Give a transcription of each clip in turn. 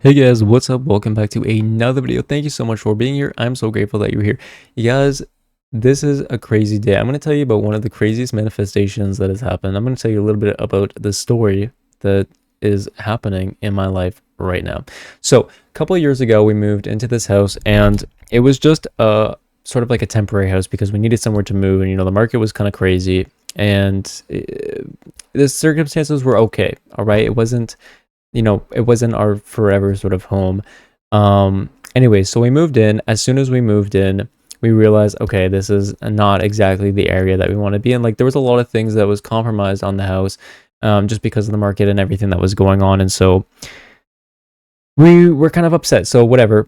Hey guys, what's up? Welcome back to another video. Thank you so much for being here. I'm so grateful that you're here. You guys, this is a crazy day. I'm going to tell you about one of the craziest manifestations that has happened. I'm going to tell you a little bit about the story that is happening in my life right now. So, a couple of years ago, we moved into this house and it was just a sort of like a temporary house because we needed somewhere to move, and the market was kind of crazy, and the circumstances were okay. All right. It wasn't our forever sort of home. Anyway, so we moved in. As soon as we moved in, we realized, okay, this is not exactly the area that we want to be in. Like, there was a lot of things that was compromised on the house, just because of the market and everything that was going on. And so we were kind of upset. So whatever,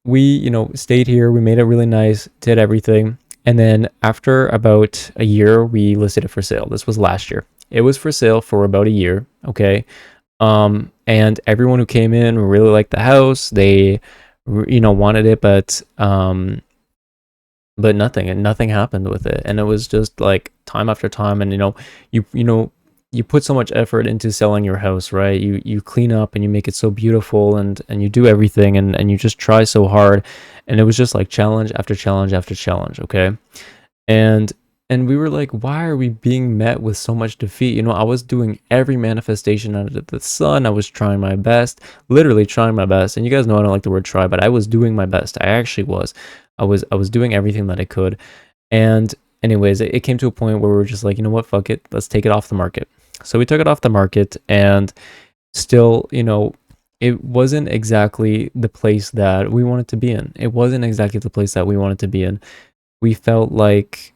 we, stayed here. We made it really nice, did everything. And then after about a year, we listed it for sale. This was last year. It was for sale for about a year. Okay. And everyone who came in really liked the house. They, wanted it, but nothing happened with it. And it was just like time after time. And you put so much effort into selling your house, right? You clean up and you make it so beautiful, and you do everything, and you just try so hard. And it was just like challenge after challenge after challenge. Okay. And we were like, why are we being met with so much defeat? I was doing every manifestation under the sun. I was trying my best, literally trying my best. And you guys know I don't like the word try, but I was doing my best. I actually was. I was doing everything that I could. And anyways, it came to a point where we were just like, you know what, fuck it. Let's take it off the market. So we took it off the market, and still, it wasn't exactly the place that we wanted to be in. It wasn't exactly the place that we wanted to be in. We felt like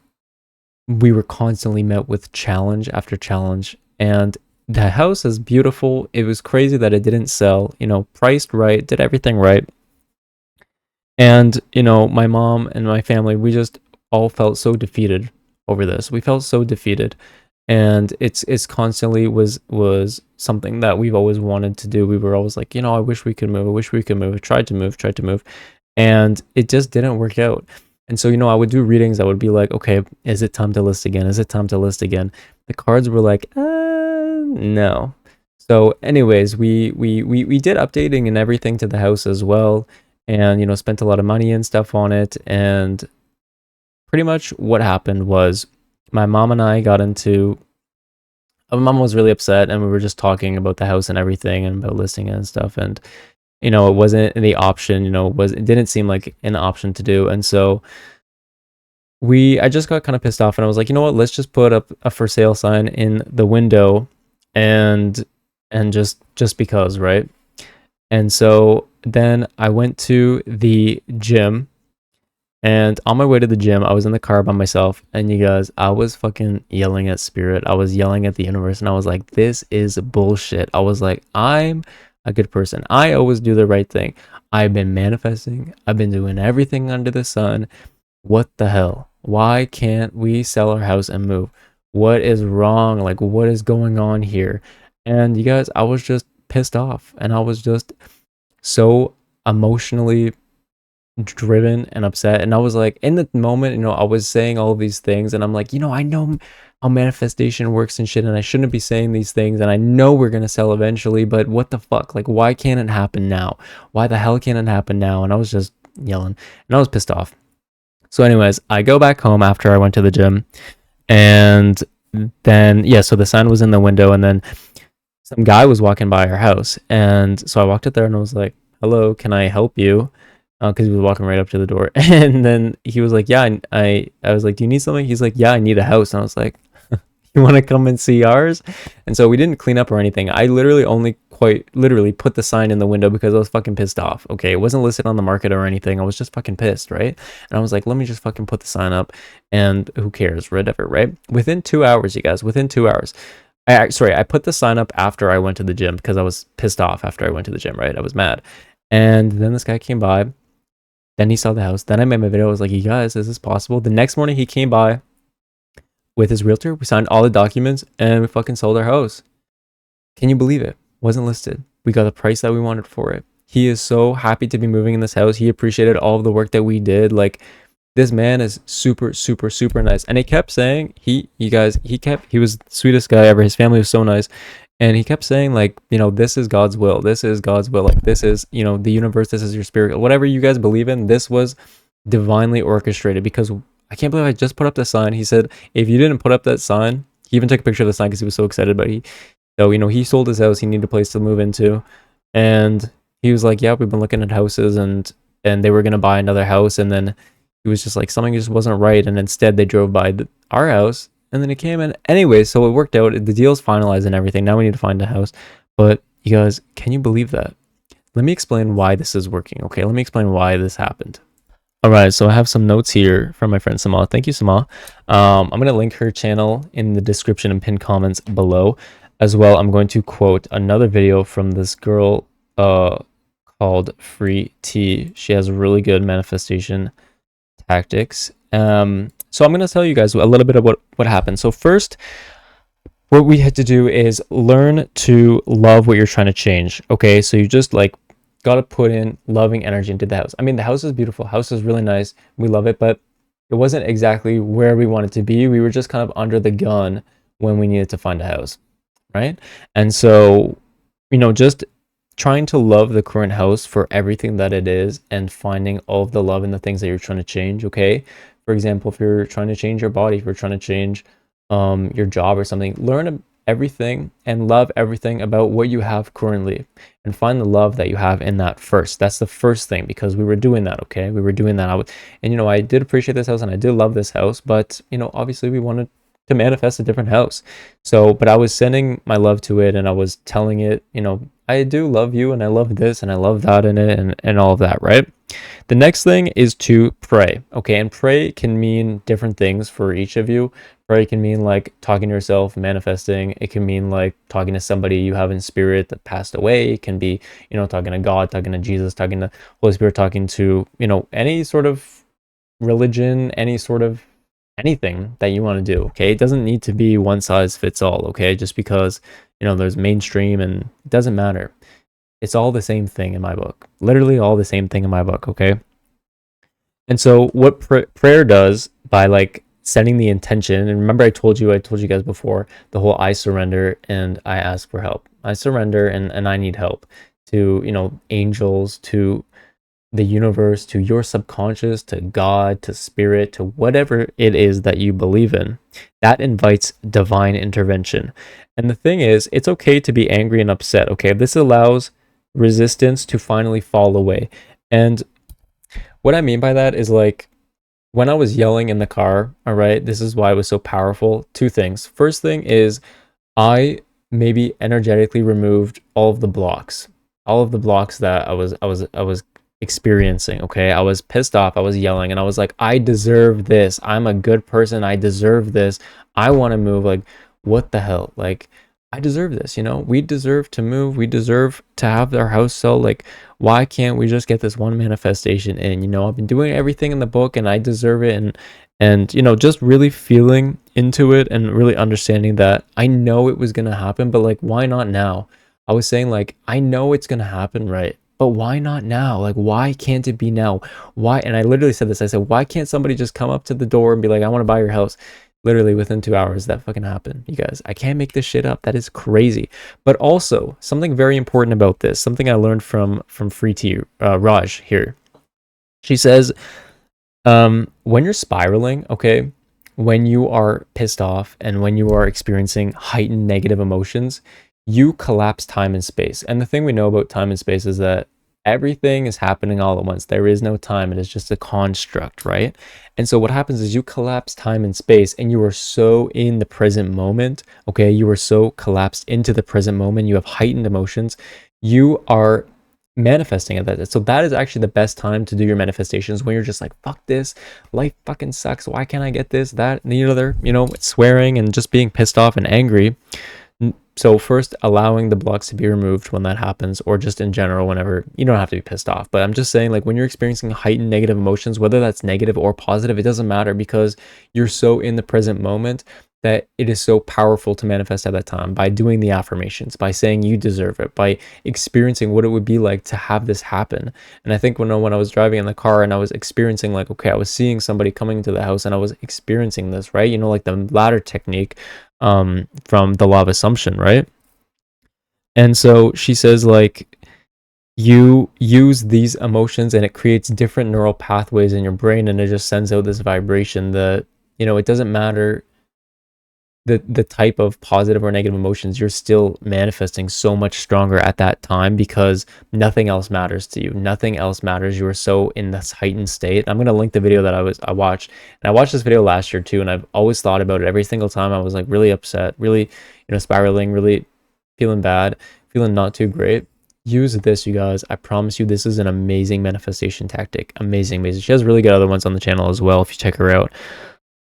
we were constantly met with challenge after challenge, and the house is beautiful. It was crazy that it didn't sell, priced right, did everything right. And my mom and my family, we just all felt so defeated over this. We felt so defeated, and it's constantly was something that we've always wanted to do. We were always like, I wish we could move, I wish we could move. Tried to move, and it just didn't work out. And so, I would do readings. I would be like, okay, is it time to list again? Is it time to list again? The cards were like, no. So anyways, we did updating and everything to the house as well, and, spent a lot of money and stuff on it. And pretty much what happened was my mom and I got into, my mom was really upset, and we were just talking about the house and everything and about listing it and stuff. And it wasn't the option, it didn't seem like an option to do. And so I just got kind of pissed off, and I was like, you know what, let's just put up a for sale sign in the window, and just because, right? And so then I went to the gym, and on my way to the gym, I was in the car by myself, and you guys, I was fucking yelling at spirit. I was yelling at the universe, and I was like, this is bullshit. I was like, I'm a good person. I always do the right thing. I've been manifesting. I've been doing everything under the sun. What the hell? Why can't we sell our house and move? What is wrong? Like, what is going on here? And you guys, I was just pissed off, and I was just so emotionally driven and upset. And I was like, in the moment, I was saying all of these things, and I'm like, I know how manifestation works and shit, and I shouldn't be saying these things, and I know we're gonna sell eventually, but what the fuck? Like, why can't it happen now? Why the hell can't it happen now? And I was just yelling, and I was pissed off. So anyways, I go back home after I went to the gym, and then so the sign was in the window, and then some guy was walking by our house, and so I walked up there, and I was like, hello, can I help you? Because he was walking right up to the door. And then he was like, yeah, I was like, do you need something? He's like, yeah, I need a house. And I was like, you want to come and see ours? And so we didn't clean up or anything. I literally only quite literally put the sign in the window because I was fucking pissed off. Okay, it wasn't listed on the market or anything. I was just fucking pissed, right? And I was like, let me just fucking put the sign up, and who cares, whatever, right? Within 2 hours, you guys, within 2 hours. I put the sign up after I went to the gym because I was pissed off after I went to the gym, right? I was mad. And then this guy came by. Then he saw the house. Then I made my video. I was like, you guys, is this possible? The next morning he came by with his realtor. We signed all the documents, and we fucking sold our house. Can you believe it? Wasn't listed. We got the price that we wanted for it. He is so happy to be moving in this house. He appreciated all of the work that we did. Like, this man is super, super, super nice. And he kept saying, he was the sweetest guy ever. His family was so nice. And he kept saying like, you know, this is God's will, this is God's will, like this is, you know, the universe, this is your spirit, whatever you guys believe in, this was divinely orchestrated. Because I can't believe I just put up the sign. He said if you didn't put up that sign, he even took a picture of the sign because he was so excited. But so you know, he sold his house, he needed a place to move into, and he was like, yeah, we've been looking at houses, and they were gonna buy another house, and then he was just like, something just wasn't right, and instead they drove by our house, and then it came in anyway. So it worked out, the deal's finalized and everything. Now we need to find a house. But you guys, can you believe that? Let me explain why this is working. Okay, let me explain why this happened. All right, so I have some notes here from my friend Sama. Thank you, Sama. I'm going to link her channel in the description and pinned comments below. As well, I'm going to quote another video from this girl called Free T. She has really good manifestation tactics. So I'm going to tell you guys a little bit about what happened. So first, what we had to do is learn to love what you're trying to change. Okay, so you just like got to put in loving energy into the house. I mean, the house is beautiful. House is really nice. We love it, but it wasn't exactly where we wanted to be. We were just kind of under the gun when we needed to find a house, right? And so, you know, just trying to love the current house for everything that it is and finding all of the love in the things that you're trying to change, okay? For example, if you're trying to change your body, if you're trying to change your job or something, learn everything and love everything about what you have currently and find the love that you have in that first. That's the first thing, because we were doing that. Okay, we were doing that. And you know, I did appreciate this house and I did love this house, but you know, obviously we wanted to manifest a different house. So but I was sending my love to it, and I was telling it, you know, I do love you and I love this and I love that in it, and all of that, right? The next thing is to pray. Okay, and pray can mean different things for each of you. Pray can mean like talking to yourself, manifesting. It can mean like talking to somebody you have in spirit that passed away. It can be, you know, talking to God, talking to Jesus, talking to Holy Spirit, talking to, you know, any sort of religion, any sort of anything that you want to do. Okay, it doesn't need to be one size fits all. Okay, just because, you know, there's mainstream, and it doesn't matter. It's all the same thing in my book. Literally all the same thing in my book, okay? And so what prayer does, by like setting the intention, and remember I told you guys before, the whole I surrender and I ask for help. I surrender and I need help to, you know, angels, to the universe, to your subconscious, to God, to spirit, to whatever it is that you believe in. That invites divine intervention. And the thing is, it's okay to be angry and upset, okay? This allows resistance to finally fall away. And what I mean by that is, like, when I was yelling in the car, all right, this is why it was so powerful. Two things. First thing is, I maybe energetically removed all of the blocks that I was experiencing. Okay, I was pissed off, I was yelling, and I was like, I deserve this, I'm a good person, I deserve this, I want to move. Like, what the hell? Like, I deserve this, you know? We deserve to move, we deserve to have our house sold. Like, why can't we just get this one manifestation in? You know, I've been doing everything in the book and I deserve it. And you know, just really feeling into it and really understanding that I know it was gonna happen, but like, why not now? I was saying, like, I know it's gonna happen, right? But why not now? Like, why can't it be now? Why? And I literally said this. I said, why can't somebody just come up to the door and be like, I want to buy your house? Literally within 2 hours, that fucking happened. You guys, I can't make this shit up. That is crazy. But also, something very important about this, something I learned from Free T, Raj here. She says, when you're spiraling, okay, when you are pissed off and when you are experiencing heightened negative emotions, you collapse time and space. And the thing we know about time and space is that everything is happening all at once. There is no time. It is just a construct, right? And so what happens is you collapse time and space, and you are so in the present moment, okay? You are so collapsed into the present moment. You have heightened emotions. You are manifesting at that. So that is actually the best time to do your manifestations, when you're just like, fuck this, life fucking sucks, why can't I get this, that, and the other, you know, swearing and just being pissed off and angry. So first, allowing the blocks to be removed when that happens, or just in general, whenever, you don't have to be pissed off, but I'm just saying, like, when you're experiencing heightened negative emotions, whether that's negative or positive, it doesn't matter, because you're so in the present moment that it is so powerful to manifest at that time, by doing the affirmations, by saying you deserve it, by experiencing what it would be like to have this happen. And I think when I was driving in the car and I was experiencing, like, okay, I was seeing somebody coming into the house and I was experiencing this, right? You know, like the ladder technique from the law of assumption, right? And so she says, like, you use these emotions and it creates different neural pathways in your brain, and it just sends out this vibration that, it doesn't matter the type of positive or negative emotions, you're still manifesting so much stronger at that time because nothing else matters to you. Nothing else matters. You are so in this heightened state. I'm gonna link the video that I watched, and I watched this video last year too, and I've always thought about it every single time. I was like really upset, really, spiraling, really feeling bad, feeling not too great. Use this, you guys. I promise you, this is an amazing manifestation tactic. Amazing, amazing. She has really good other ones on the channel as well if you check her out.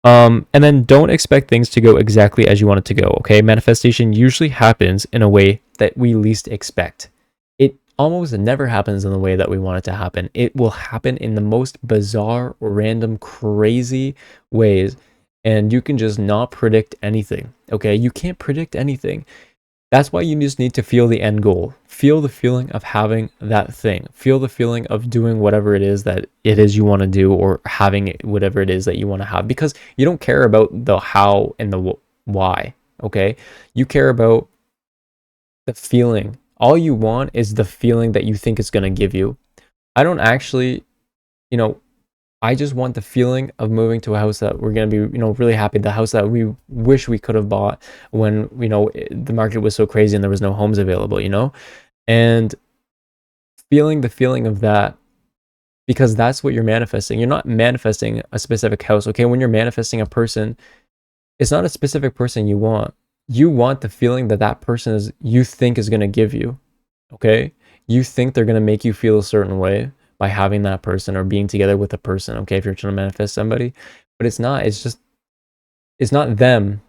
And then don't expect things to go exactly as you want it to go, okay? Manifestation usually happens in a way that we least expect. It almost never happens in the way that we want it to happen. It will happen in the most bizarre, random, crazy ways, and you can just not predict anything, okay? You can't predict anything. That's why you just need to feel the end goal. Feel the feeling of having that thing. Feel the feeling of doing whatever it is that it is you want to do, or having whatever it is that you want to have, because you don't care about the how and the why, okay? You care about the feeling. All you want is the feeling that you think it's going to give you. I don't actually, you know, I just want the feeling of moving to a house that we're going to be, really happy. The house that we wish we could have bought when, the market was so crazy and there was no homes available, and feeling the feeling of that, because that's what you're manifesting. You're not manifesting a specific house, okay? When you're manifesting a person, it's not a specific person you want. You want the feeling that that person is, you think is going to give you, okay? You think they're going to make you feel a certain way by having that person or being together with a person, okay, if you're trying to manifest somebody. But it's not. It's not them,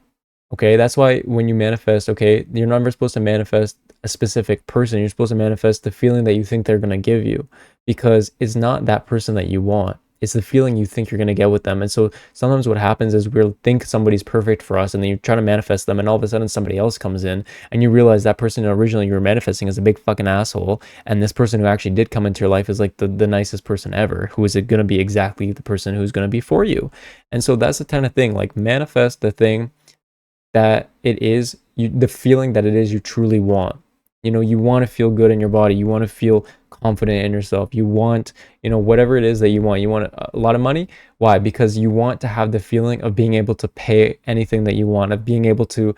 okay? That's why when you manifest, okay, you're never supposed to manifest a specific person. You're supposed to manifest the feeling that you think they're going to give you, because it's not that person that you want. It's the feeling you think you're going to get with them. And so sometimes what happens is we'll think somebody's perfect for us, and then you try to manifest them, and all of a sudden somebody else comes in, and you realize that person originally you were manifesting is a big fucking asshole, and this person who actually did come into your life is like the nicest person ever, who is going to be exactly the person who's going to be for you. And so that's the kind of thing, like, manifest the thing that it is, the feeling that it is you truly want. You want to feel good in your body. You want to feel confident in yourself. You want, whatever it is that you want. You want a lot of money. Why? Because you want to have the feeling of being able to pay anything that you want, of being able to,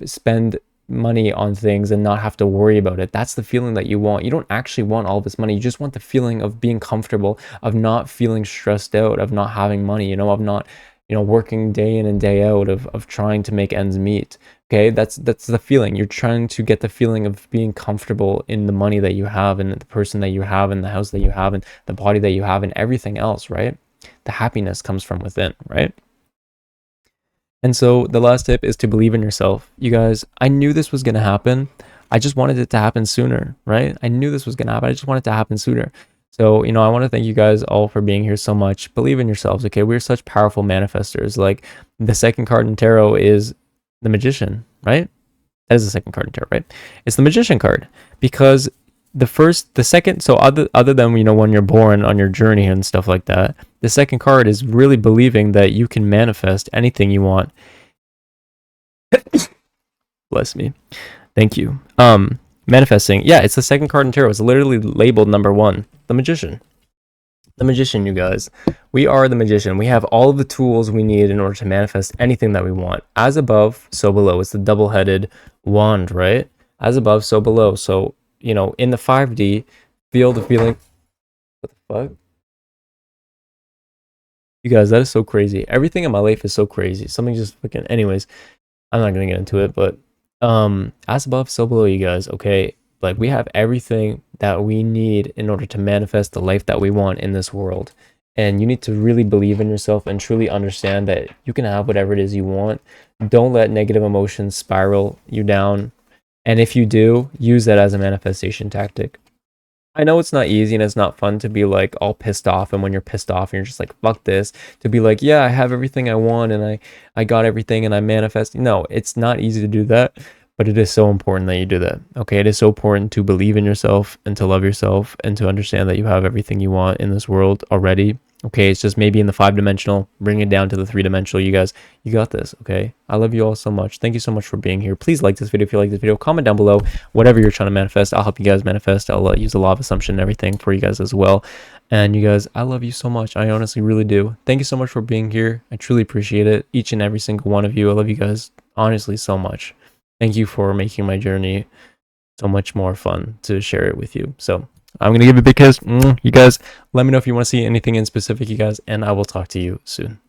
spend money on things and not have to worry about it. That's the feeling that you want. You don't actually want all this money. You just want the feeling of being comfortable, of not feeling stressed out, of not having money, of not, working day in and day out, of trying to make ends meet. Okay, that's the feeling. You're trying to get the feeling of being comfortable in the money that you have, and the person that you have, and the house that you have, and the body that you have, and everything else, right? The happiness comes from within, right? And so the last tip is to believe in yourself. You guys, I knew this was going to happen. I just wanted it to happen sooner, right? I knew this was going to happen. I just wanted it to happen sooner. So, I want to thank you guys all for being here so much. Believe in yourselves, okay? We're such powerful manifestors. Like, the second card in tarot is the Magician, right? That is the second card in tarot, right? It's the Magician card, because the second, so other than, when you're born on your journey and stuff like that, the second card is really believing that you can manifest anything you want. Bless me. Thank you. Manifesting. Yeah, it's the second card in tarot. It's literally labeled number 1, the Magician. The Magician, you guys. We are the Magician. We have all of the tools we need in order to manifest anything that we want. As above, so below. It's the double-headed wand, right? As above, so below. So, in the 5D, feel the feeling. What the fuck? You guys, that is so crazy. Everything in my life is so crazy. Something just fucking. Anyways, I'm not gonna get into it, but as above, so below, you guys. Okay, like, we have everything that we need in order to manifest the life that we want in this world. And you need to really believe in yourself and truly understand that you can have whatever it is you want. Don't let negative emotions spiral you down. And if you do, use that as a manifestation tactic. I know it's not easy and it's not fun to be like all pissed off, and when you're pissed off and you're just like, fuck this, to be like, yeah, I have everything I want, and I got everything, and I manifest. No, it's not easy to do that, but it is so important that you do that. Okay, it is so important to believe in yourself and to love yourself and to understand that you have everything you want in this world already. Okay, it's just maybe in the 5-dimensional, bring it down to the 3-dimensional. You guys, you got this, okay? I love you all so much. Thank you so much for being here. Please like this video if you like this video. Comment down below whatever you're trying to manifest. I'll help you guys manifest. I'll use the law of assumption and everything for you guys as well. And you guys, I love you so much. I honestly really do. Thank you so much for being here. I truly appreciate it. Each and every single one of you. I love you guys honestly so much. Thank you for making my journey so much more fun to share it with you. So I'm going to give a big kiss. You guys, let me know if you want to see anything in specific, you guys, and I will talk to you soon.